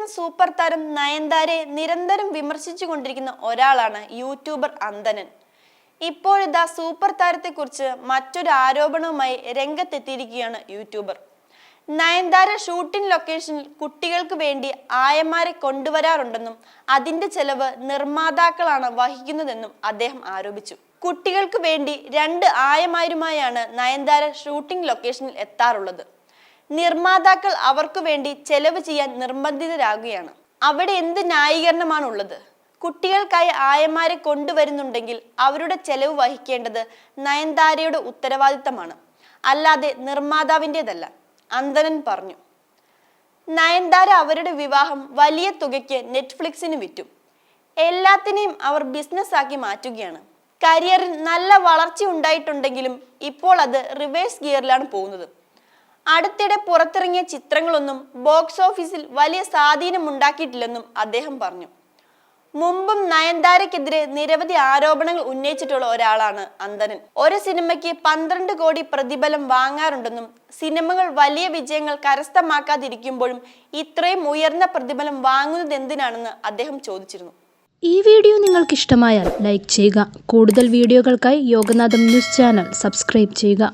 Indian super താരം നയൻതാരയെ നിരന്തരം വിമർശിച്ചുകൊണ്ടിരിക്കുന്ന ഒരാളാണ് യൂട്യൂബർ അന്തനൻ. ഇപ്പോഴിതാ സൂപ്പർ താരത്തെക്കുറിച്ച് മറ്റൊരു ആരോപണവുമായി രംഗത്തെത്തിയിരിക്കുകയാണ് യൂട്യൂബർ. നയൻതാര ഷൂട്ടിംഗ് ലൊക്കേഷനിൽ കുട്ടികൾക്ക് വേണ്ടി ആയമാരെ കൊണ്ടുവരാറുണ്ടെന്നും അതിന്റെ ചെലവ് നിർമ്മാതാക്കളാണ് വഹിക്കുന്നതെന്നും അദ്ദേഹം ആരോപിച്ചു. കുട്ടികൾക്ക് വേണ്ടി 2 ആയമാരുമായാണ് നയൻതാര ഷൂട്ടിംഗ് ലൊക്കേഷനിൽ എത്താറുള്ളത്. നിർമ്മാതാക്കൾ അവർക്ക് വേണ്ടി ചെലവ് ചെയ്യാൻ നിർബന്ധിതരാകുകയാണ്. അവിടെ എന്ത് ന്യായീകരണമാണുള്ളത്? കുട്ടികൾക്കായി ആയമാരെ കൊണ്ടുവരുന്നുണ്ടെങ്കിൽ അവരുടെ ചെലവ് വഹിക്കേണ്ടത് നയൻതാരയുടെ ഉത്തരവാദിത്തമാണ്, അല്ലാതെ നിർമ്മാതാവിൻ്റെതല്ല, അന്തനൻ പറഞ്ഞു. നയൻതാര അവരുടെ വിവാഹം വലിയ തുകയ്ക്ക് നെറ്റ്ഫ്ലിക്സിന് വിറ്റു. എല്ലാത്തിനെയും അവർ ബിസിനസ് ആക്കി മാറ്റുകയാണ്. കരിയറിൽ നല്ല വളർച്ച ഉണ്ടായിട്ടുണ്ടെങ്കിലും ഇപ്പോൾ അത് റിവേഴ്സ് ഗിയറിലാണ് പോകുന്നത്. അടുത്തിടെ പുറത്തിറങ്ങിയ ചിത്രങ്ങളൊന്നും ബോക്സ് ഓഫീസിൽ വലിയ സ്വാധീനമുണ്ടാക്കിയിട്ടില്ലെന്നും അദ്ദേഹം പറഞ്ഞു. മുമ്പും നയൻതാരയ്ക്കെതിരെ നിരവധി ആരോപണങ്ങൾ ഉന്നയിച്ചിട്ടുള്ള ഒരാളാണ് അന്തനൻ. ഒരു സിനിമയ്ക്ക് 12 കോടി പ്രതിഫലം വാങ്ങാറുണ്ടെന്നും സിനിമകൾ വലിയ വിജയങ്ങൾ കരസ്ഥമാക്കാതിരിക്കുമ്പോഴും ഇത്രയും ഉയർന്ന പ്രതിഫലം വാങ്ങുന്നത് എന്തിനാണെന്ന് അദ്ദേഹം ചോദിച്ചിരുന്നു. ഈ വീഡിയോ നിങ്ങൾക്ക് ഇഷ്ടമായാൽ ലൈക്ക് ചെയ്യുക. കൂടുതൽ വീഡിയോകൾക്കായി യോഗനാഥം ന്യൂസ് ചാനൽ സബ്സ്ക്രൈബ് ചെയ്യുക.